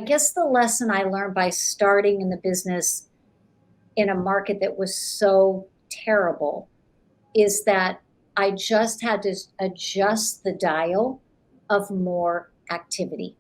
guess the lesson I learned by starting in the business in a market that was so terrible is that I just had to adjust the dial of more activity.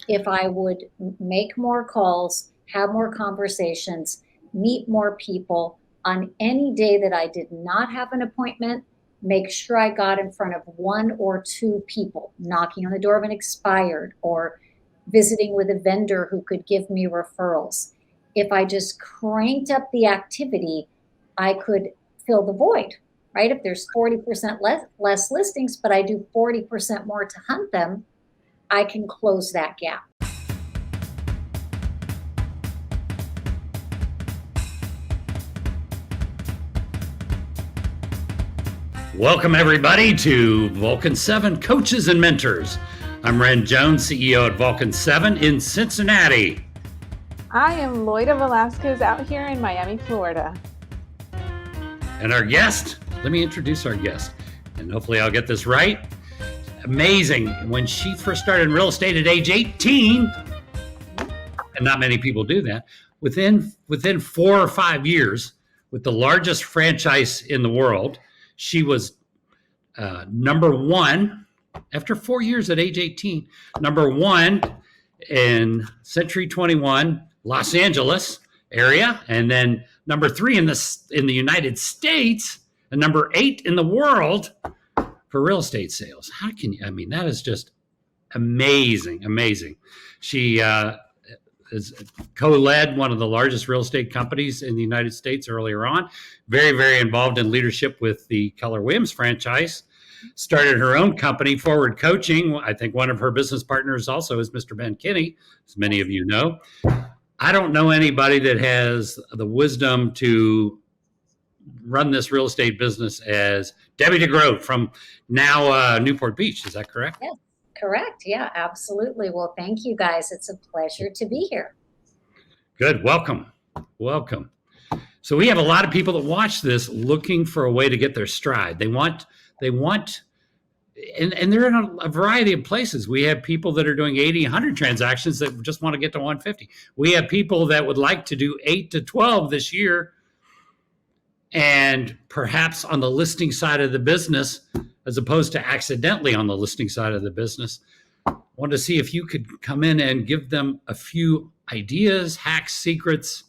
If I would make more calls, have more conversations, meet more people on any day that I did not have an appointment, make sure I got in front of one or two people, knocking on the door of an expired or visiting with a vendor who could give me referrals. If I just cranked up the activity, I could fill the void, right? If there's 40% less listings, but I do 40% more to hunt them, I can close that gap. Welcome everybody to Vulcan7 Coaches and Mentors. I'm Ren Jones, CEO at Vulcan7 in Cincinnati. I am Loida Velasquez out here in Miami, Florida. And our guest, let me introduce our guest, and hopefully I'll get this right. Amazing. When she first started in real estate at age 18, and not many people do that, within 4 or 5 years, with the largest franchise in the world, she was number one, after 4 years at age 18, number one in Century 21, Los Angeles area, and then number 3 in the United States, and number 8 in the world for real estate sales. How can you, I mean, that is just amazing. She has co-led one of the largest real estate companies in the United States earlier on, very involved in leadership with the Keller Williams franchise, started her own company, Forward Coaching. I think one of her business partners also is Mr. Ben Kinney, as many of you know. I don't know anybody that has the wisdom to run this real estate business as Debbie DeGrote from now Newport Beach. Is that correct? Yes. Correct. Yeah, absolutely. Well, thank you guys. It's a pleasure to be here. Good. Welcome. So we have a lot of people that watch this looking for a way to get their stride. They want, and they're in a variety of places. We have people that are doing 80, 100 transactions that just want to get to 150. We have people that would like to do 8 to 12 this year. And perhaps on the listing side of the business, as opposed to accidentally on the listing side of the business, I wanted to see if you could come in and give them a few ideas, hacks, secrets,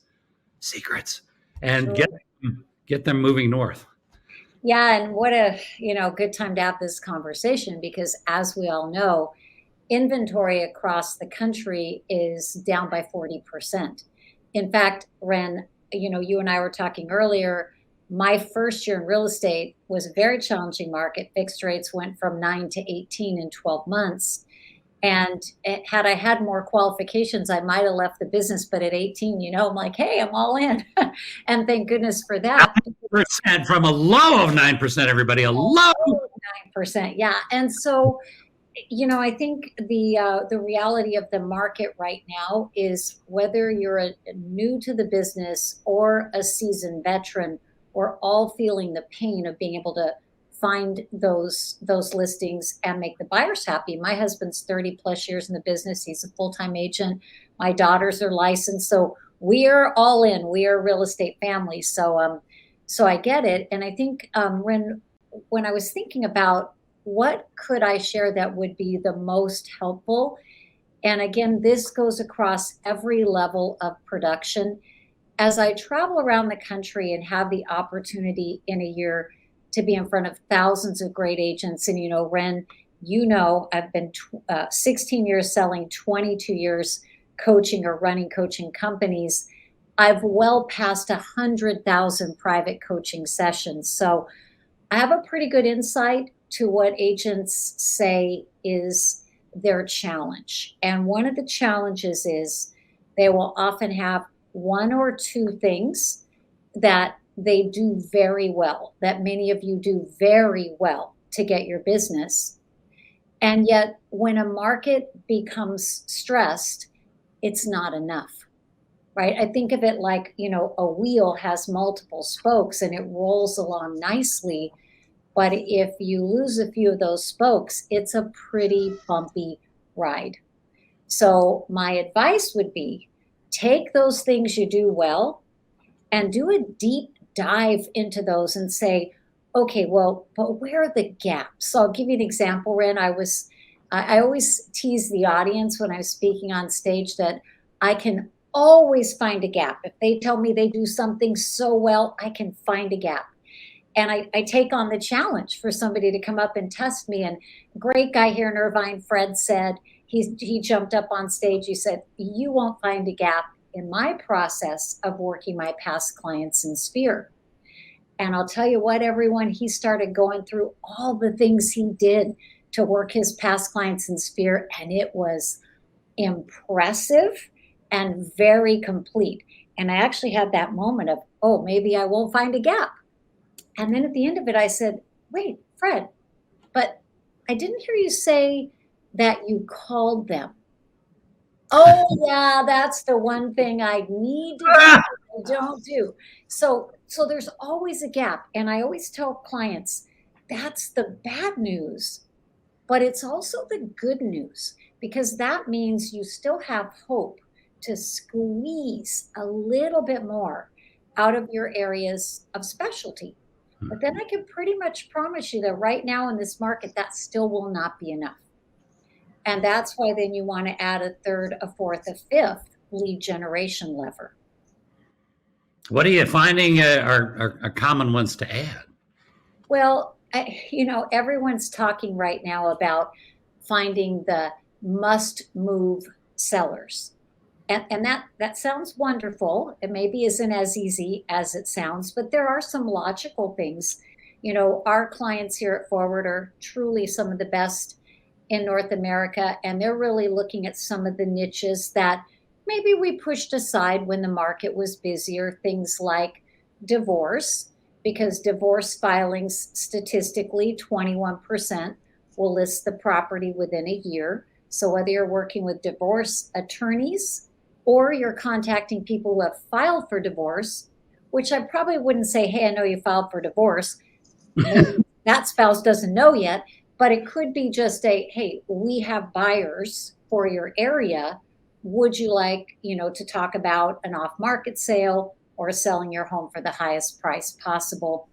and get them moving north. Yeah, and what a good time to have this conversation, because as we all know, inventory across the country is down by 40%. In fact, Ren, you and I were talking earlier. My first year in real estate was a very challenging market. Fixed rates went from 9 to 18 in 12 months. And had I had more qualifications, I might have left the business. But at 18, I'm like, hey, I'm all in. And thank goodness for that. 9% from a low of 9%, everybody, a low of 9%. Yeah. And so, I think the reality of the market right now is whether you're new to the business or a seasoned veteran, we're all feeling the pain of being able to find those listings and make the buyers happy. My husband's 30 plus years in the business. He's a full-time agent. My daughters are licensed. So we are all in. We are a real estate family. So I get it. And I think when I was thinking about what could I share that would be the most helpful, and again, this goes across every level of production. As I travel around the country and have the opportunity in a year to be in front of thousands of great agents, and Ren, I've been 16 years selling, 22 years coaching or running coaching companies. I've well past 100,000 private coaching sessions. So I have a pretty good insight to what agents say is their challenge. And one of the challenges is they will often have 1 or 2 things that they do very well, that many of you do very well to get your business. And yet when a market becomes stressed, it's not enough, right? I think of it like, a wheel has multiple spokes and it rolls along nicely. But if you lose a few of those spokes, it's a pretty bumpy ride. So my advice would be take those things you do well and do a deep dive into those and say, okay, well, but where are the gaps? So I'll give you an example, Ren. I always tease the audience when I'm speaking on stage that I can always find a gap. If they tell me they do something so well, I can find a gap. And I take on the challenge for somebody to come up and test me. And a great guy here in Irvine, Fred, said, he jumped up on stage. He said, you won't find a gap in my process of working my past clients in Sphere. And I'll tell you what, everyone, he started going through all the things he did to work his past clients in Sphere, and it was impressive and very complete. And I actually had that moment of, oh, maybe I won't find a gap. And then at the end of it, I said, wait, Fred, but I didn't hear you say that you called them. Oh, yeah, that's the one thing I need to do, I don't do. So there's always a gap. And I always tell clients, that's the bad news, but it's also the good news, because that means you still have hope to squeeze a little bit more out of your areas of specialty. But then I can pretty much promise you that right now in this market, that still will not be enough. And that's why then you want to add a third, a fourth, a fifth lead generation lever. What are you finding are common ones to add? Well, everyone's talking right now about finding the must move sellers. And that sounds wonderful. It maybe isn't as easy as it sounds, but there are some logical things. Our clients here at Forward are truly some of the best in North America, and they're really looking at some of the niches that maybe we pushed aside when the market was busier, things like divorce, because divorce filings statistically 21% will list the property within a year. So whether you're working with divorce attorneys or you're contacting people who have filed for divorce, which I probably wouldn't say, hey, I know you filed for divorce. Maybe that spouse doesn't know yet. But it could be just hey, we have buyers for your area. Would you like, to talk about an off-market sale or selling your home for the highest price possible?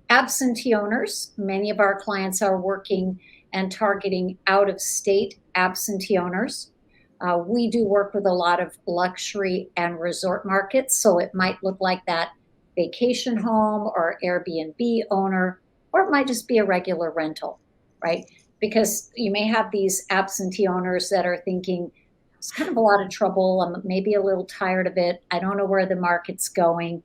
Absentee owners, many of our clients are working and targeting out-of-state absentee owners. We do work with a lot of luxury and resort markets, so it might look like that vacation home or Airbnb owner, or it might just be a regular rental. Right? Because you may have these absentee owners that are thinking, it's kind of a lot of trouble. I'm maybe a little tired of it. I don't know where the market's going.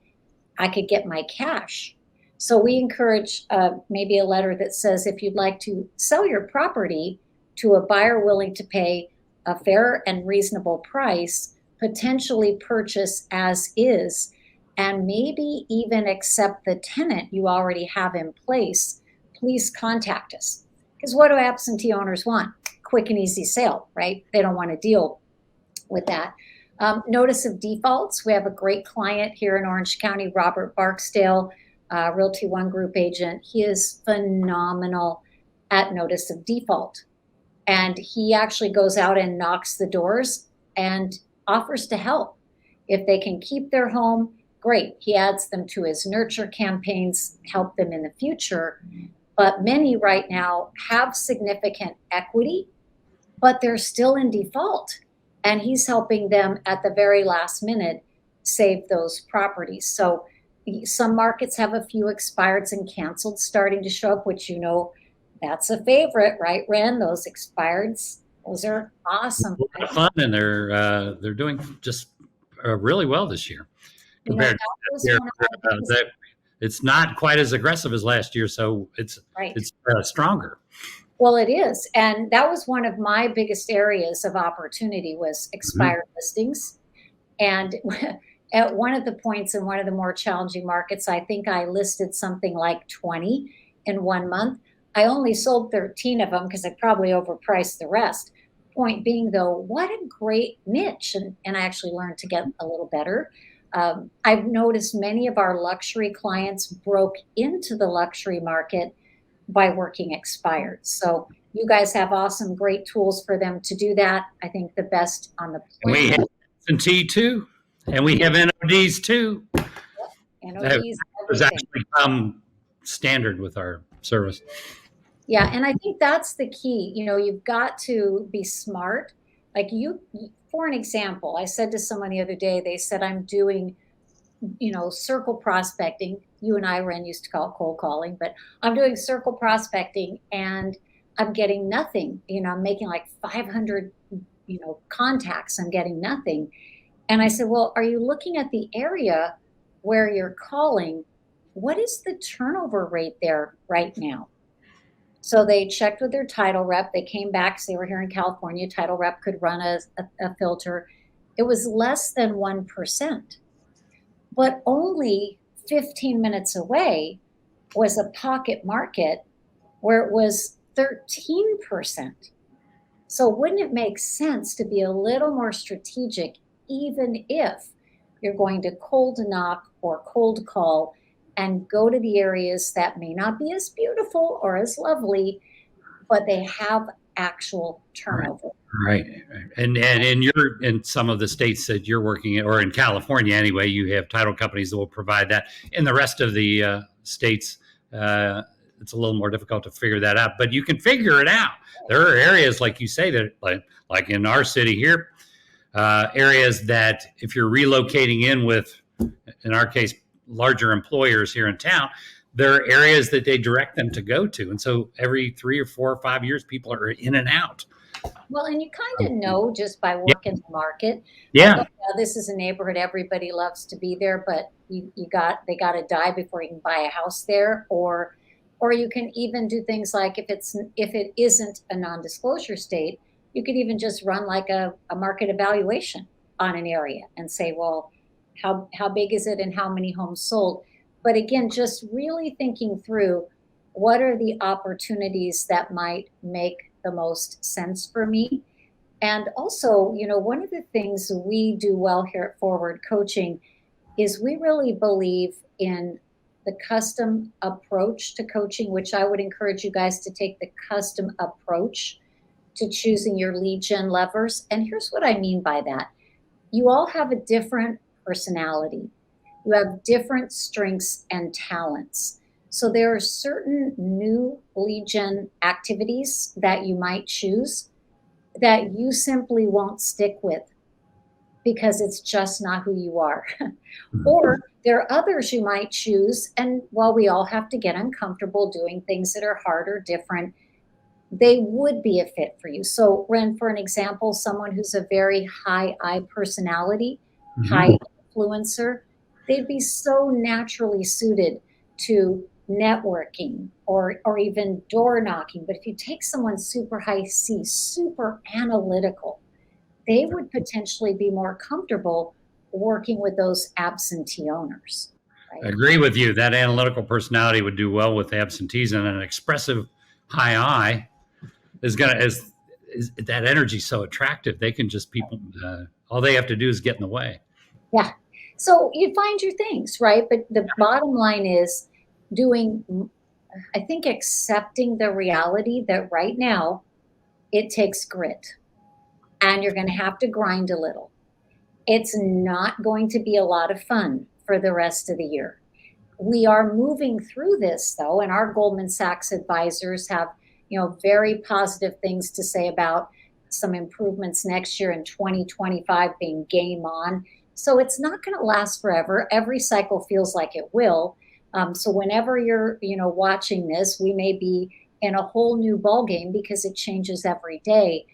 I could get my cash. So we encourage maybe a letter that says, if you'd like to sell your property to a buyer willing to pay a fair and reasonable price, potentially purchase as is, and maybe even accept the tenant you already have in place, please contact us. Because what do absentee owners want? Quick and easy sale, right? They don't want to deal with that. Notice of defaults. We have a great client here in Orange County, Robert Barksdale, Realty One Group agent. He is phenomenal at notice of default. And he actually goes out and knocks the doors and offers to help. If they can keep their home, great. He adds them to his nurture campaigns, help them in the future. But many right now have significant equity, but they're still in default. And he's helping them at the very last minute save those properties. So some markets have a few expireds and canceled starting to show up, which that's a favorite, right, Ren? Those expireds, those are awesome. A lot of fun, and they're doing just really well this year compared to last year. It's not quite as aggressive as last year, so it's stronger. Well, it is. And that was one of my biggest areas of opportunity was expired listings. And at one of the points in one of the more challenging markets, I think I listed something like 20 in 1 month. I only sold 13 of them because I probably overpriced the rest. Point being, though, what a great niche. And I actually learned to get a little better. I've noticed many of our luxury clients broke into the luxury market by working expired. So You guys have awesome, great tools for them to do that. I think the best on the And we planet. have absentee too, and we have NRDs too. That NODs, has everything. actually become standard with our service. Yeah, and I think that's the key. You've got to be smart. Like for an example, I said to someone the other day, they said, I'm doing, circle prospecting. You and I, Ren, used to call it cold calling, but I'm doing circle prospecting and I'm getting nothing. I'm making like 500, contacts. I'm getting nothing. And I said, well, are you looking at the area where you're calling? What is the turnover rate there right now? So they checked with their title rep. They came back, 'cause they were here in California. Title rep could run a filter. It was less than 1%. But only 15 minutes away was a pocket market where it was 13%. So wouldn't it make sense to be a little more strategic, even if you're going to cold knock or cold call and go to the areas that may not be as beautiful or as lovely, but they have actual turnover. Right. And in some of the states that you're working in, or in California anyway, you have title companies that will provide that. In the rest of the states, it's a little more difficult to figure that out, but you can figure it out. There are areas, like you say, that like in our city here, areas that if you're relocating in with, in our case, larger employers here in town, there are areas that they direct them to go to. And so every 3 or 4 or 5 years, people are in and out. Well, and you kind of know just by working the market. Yeah. Like, oh, this is a neighborhood everybody loves to be there, but they got to die before you can buy a house there. Or you can even do things like if it isn't a non-disclosure state, you could even just run like a market evaluation on an area and say, well, how big is it and how many homes sold? But again, just really thinking through what are the opportunities that might make the most sense for me. And also, one of the things we do well here at Forward Coaching is we really believe in the custom approach to coaching, which I would encourage you guys to take the custom approach to choosing your lead gen levers. And here's what I mean by that. You all have a different personality. You have different strengths and talents. So there are certain new lead gen activities that you might choose that you simply won't stick with because it's just not who you are. Or there are others you might choose, and while we all have to get uncomfortable doing things that are hard or different, they would be a fit for you. So Ren, for an example, someone who's a very high I personality, high influencer, they'd be so naturally suited to networking or even door knocking. But if you take someone super high C, super analytical, they would potentially be more comfortable working with those absentee owners. Right? I agree with you. That analytical personality would do well with absentees, and an expressive high I is that energy so attractive. They can just all they have to do is get in the way. Yeah. So you find your things, right? But the bottom line is I think accepting the reality that right now it takes grit and you're going to have to grind a little. It's not going to be a lot of fun for the rest of the year. We are moving through this though, and our Goldman Sachs advisors have, very positive things to say about some improvements next year in 2025 being game on. So it's not going to last forever. Every cycle feels like it will. So whenever you're, watching this, we may be in a whole new ballgame because it changes every day.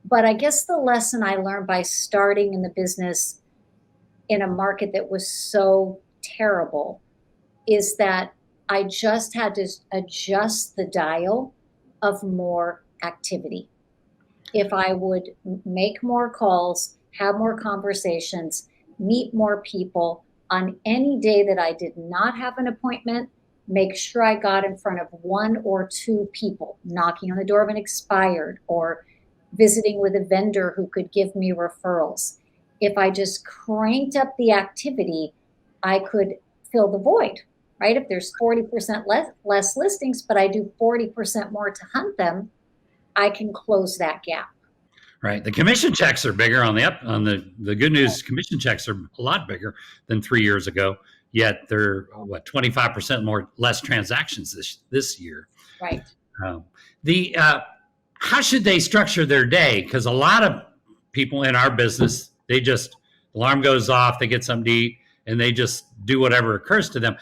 But I guess the lesson I learned by starting in the business in a market that was so terrible is that I just had to adjust the dial of more activity. If I would make more calls, have more conversations, meet more people on any day that I did not have an appointment, make sure I got in front of 1 or 2 people, knocking on the door of an expired or visiting with a vendor who could give me referrals. If I just cranked up the activity, I could fill the void, right? If there's 40% less listings, but I do 40% more to hunt them, I can close that gap. Right. The commission checks are bigger on the good news. Commission checks are a lot bigger than 3 years ago. Yet they're 25% less transactions this year. Right. The how should they structure their day? Because a lot of people in our business, alarm goes off, they get something to eat, and they just do whatever occurs to them.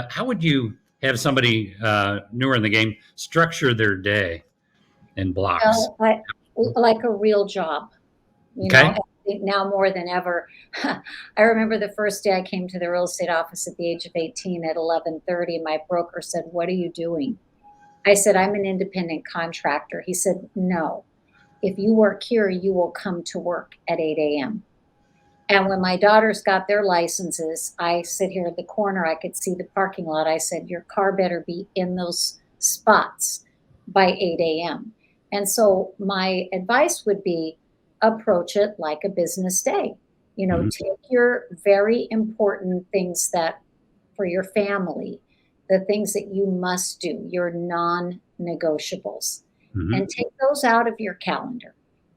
How would you have somebody newer in the game structure their day in blocks? Well, like a real job, Okay. I think now more than ever. I remember the first day I came to the real estate office at the age of 18 at 11:30. My broker said, "What are you doing?" I said, "I'm an independent contractor." He said, "No, if you work here, you will come to work at 8 a.m. And when my daughters got their licenses, I sit here at the corner, I could see the parking lot. I said, "Your car better be in those spots by 8 a.m." And so my advice would be approach it like a business day. Take your very important things that for your family, the things that you must do, your non-negotiables, and take those out of your calendar.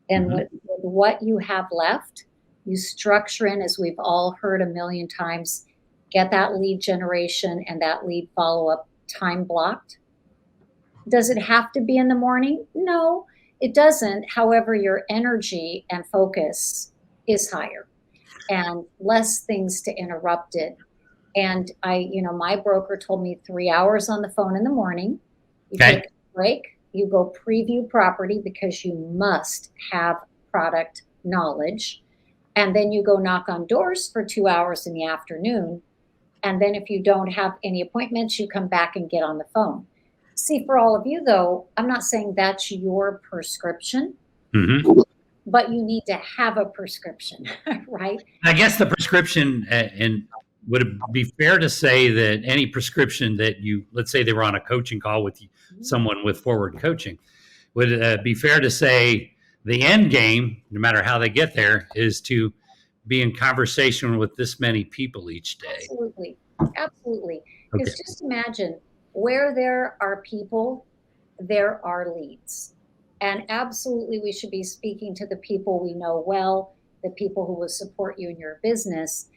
And with what you have left, you structure in, as we've all heard a million times, get that lead generation and that lead follow-up time blocked. Does it have to be in the morning? No, it doesn't. However, your energy and focus is higher and less things to interrupt it. And my broker told me 3 hours on the phone in the morning. You Okay. take a break, you go preview property because you must have product knowledge. And then you go knock on doors for 2 hours in the afternoon. And then if you don't have any appointments, you come back and get on the phone. See, for all of you, though, I'm not saying that's your prescription, but you need to have a prescription, right? I guess the prescription, and would it be fair to say that any prescription that let's say they were on a coaching call with someone with forward coaching, would it be fair to say the end game, no matter how they get there, is to be in conversation with this many people each day? Absolutely. Absolutely. Okay. Because just imagine, where there are people, there are leads. And absolutely, we should be speaking to the people we know well, the people who will support you in your business.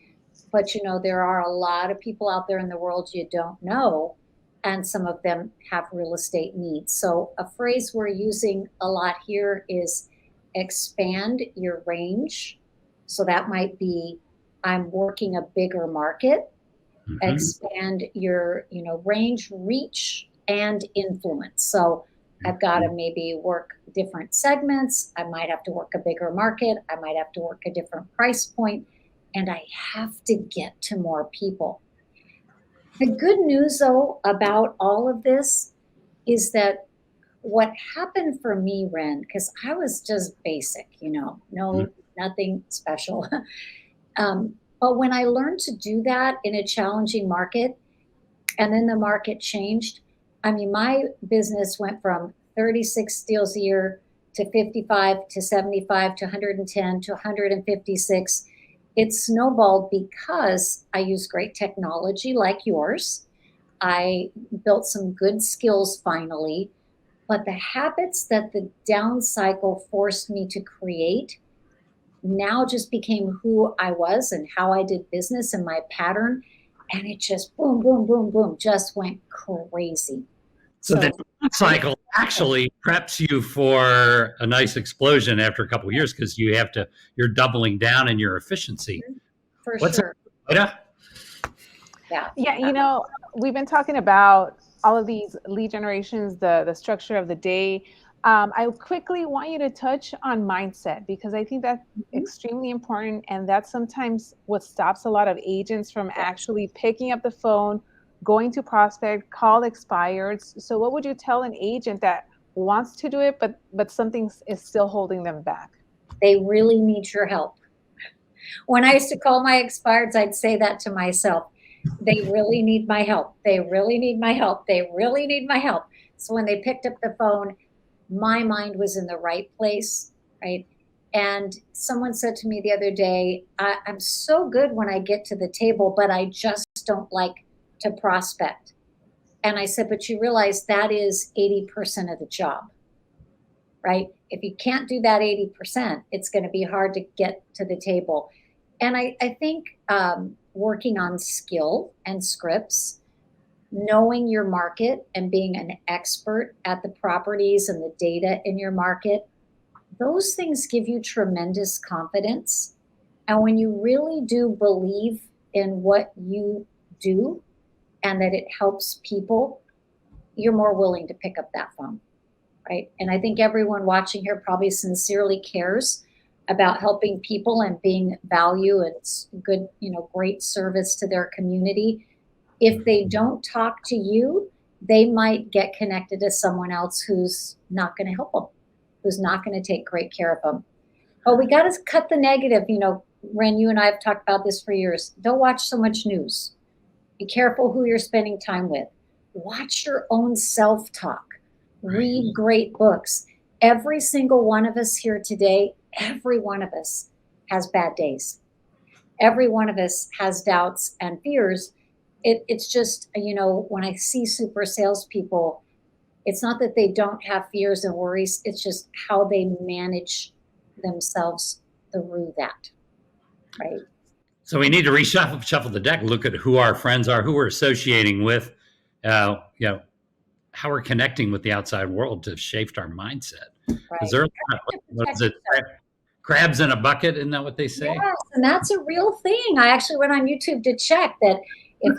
But there are a lot of people out there in the world you don't know, and some of them have real estate needs. So a phrase we're using a lot here is expand your range. So that might be, I'm working a bigger market. Expand your range, reach, and influence. So I've got to maybe work different segments. I might have to work a bigger market. I might have to work a different price point, and I have to get to more people. The good news, though, about all of this is that what happened for me, Ren, because I was just basic, nothing special. But when I learned to do that in a challenging market, and then the market changed, my business went from 36 deals a year to 55 to 75 to 110 to 156. It snowballed because I used great technology like yours. I built some good skills finally, but the habits that the down cycle forced me to create now just became who I was and how I did business and my pattern. And it just boom, boom, boom, boom, just went crazy. So the cycle actually preps you for a nice explosion after a couple of years because you're doubling down in your efficiency. For sure. Yeah. Yeah, we've been talking about all of these lead generations, the structure of the day. I quickly want you to touch on mindset, because I think that's extremely important. And that's sometimes what stops a lot of agents from actually picking up the phone, going to prospect, call expireds. So what would you tell an agent that wants to do it, but something is still holding them back? They really need your help. When I used to call my expireds, I'd say that to myself. They really need my help. They really need my help. They really need my help. So when they picked up the phone, my mind was in the right place, right? And someone said to me the other day, I'm so good when I get to the table, but I just don't like to prospect. And I said, but you realize that is 80% of the job. right? If you can't do that 80%, it's going to be hard to get to the table. And I think working on skill and scripts, knowing your market and being an expert at the properties and the data in your market, those things give you tremendous confidence. And when you really do believe in what you do and that it helps people, you're more willing to pick up that phone, right? And I think everyone watching here probably sincerely cares about helping people and being value and good, great service to their community. If they don't talk to you, they might get connected to someone else who's not going to help them, who's not going to take great care of them. But we got to cut the negative. Ren, you and I have talked about this for years. Don't watch so much news. Be careful who you're spending time with. Watch your own self-talk. Read great books. Every single one of us here today, every one of us has bad days. Every one of us has doubts and fears. It's just, when I see super salespeople, it's not that they don't have fears and worries. It's just how they manage themselves through that, right? So we need to reshuffle the deck, look at who our friends are, who we're associating with, how we're connecting with the outside world to shape our mindset. Because what is it? Crabs in a bucket, isn't that what they say? Yes, and that's a real thing. I actually went on YouTube to check that if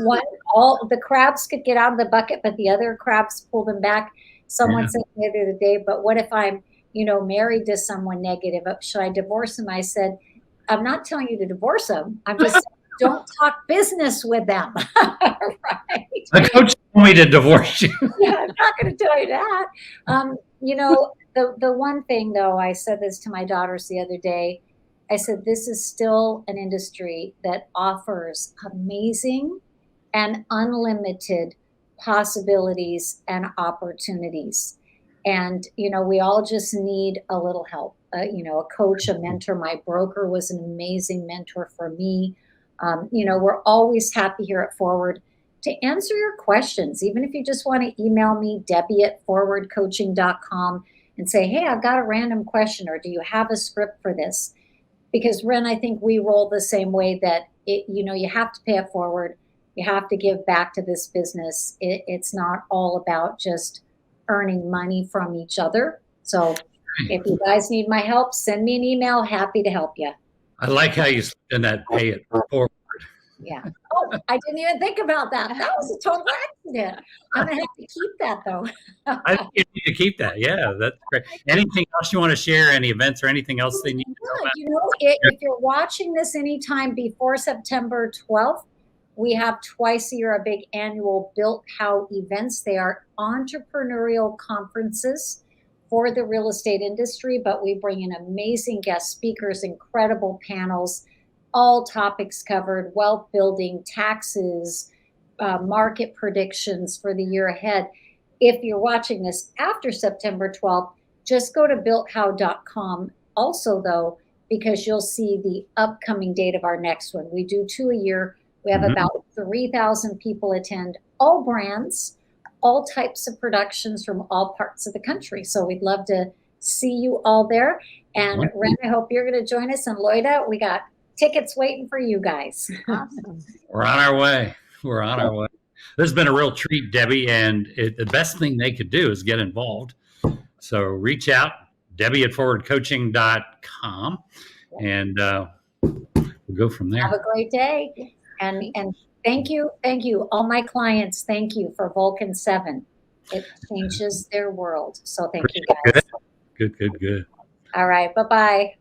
all the crabs could get out of the bucket, but the other crabs pull them back. Someone said the other day, but what if I'm, married to someone negative? Should I divorce him? I said, I'm not telling you to divorce them. I'm just saying, don't talk business with them. Right? The coach told me to divorce you. Yeah, I'm not going to tell you that. The one thing, though, I said this to my daughters the other day. I said, this is still an industry that offers amazing and unlimited possibilities and opportunities. And, we all just need a little help. A coach, a mentor. My broker was an amazing mentor for me. We're always happy here at Forward to answer your questions. Even if you just want to email me, Debbie@forwardcoaching.com, and say, hey, I've got a random question, or do you have a script for this? Because Ren, I think we roll the same way that you have to pay it forward. You have to give back to this business. It's not all about just earning money from each other. So if you guys need my help, send me an email. Happy to help you. I like how you in that pay it forward. Yeah. Oh, I didn't even think about that. That was a total accident. I'm going to have to keep that, though. I think you need to keep that. Yeah, that's great. Anything else you want to share? Any events or anything else they need to know about? If you're watching this anytime before September 12th, we have twice a year a big annual Built How events. They are entrepreneurial conferences for the real estate industry, but we bring in amazing guest speakers, incredible panels, all topics covered: wealth building, taxes, market predictions for the year ahead. If you're watching this after September 12th, just go to builthow.com also, though, because you'll see the upcoming date of our next one. We do 2 a year. We have about 3,000 people attend, all brands, all types of productions from all parts of the country. So we'd love to see you all there. And Ren, I hope you're going to join us. And Loida, we got tickets waiting for you guys. Awesome. We're on our way. This has been a real treat, Debbie. And the best thing they could do is get involved. So reach out, Debbie@forwardcoaching.com, and we'll go from there. Have a great day. And thank you, all my clients. Thank you for Vulcan7. It changes their world. So thank you, guys. Good. All right. Bye-bye.